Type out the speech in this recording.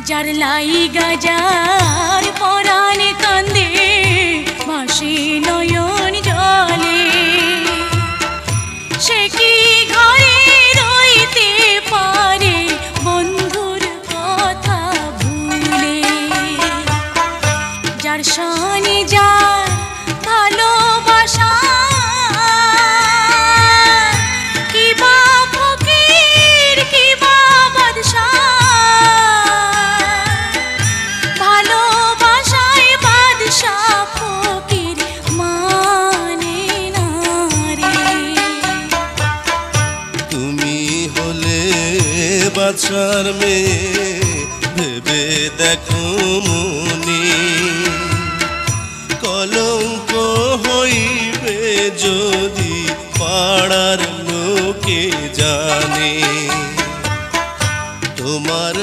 যার লাইগা যার পরাণে কান্দে ভাসে নয়ন জলে, সে কি ঘরে রইতে পারে বন্ধুর কথা ভুলে। যার শানে যার ভালোবাসা কিবা ফকির কিবা বাদশাহ, ভালোবাসায় বাদশাহ ফকির মানে না রে। তুমি হলে বাদশার মেয়ে ভেবে দেখো মনি, কলঙ্ক হইবে যদি পাড়ার লোকে জানে তোমার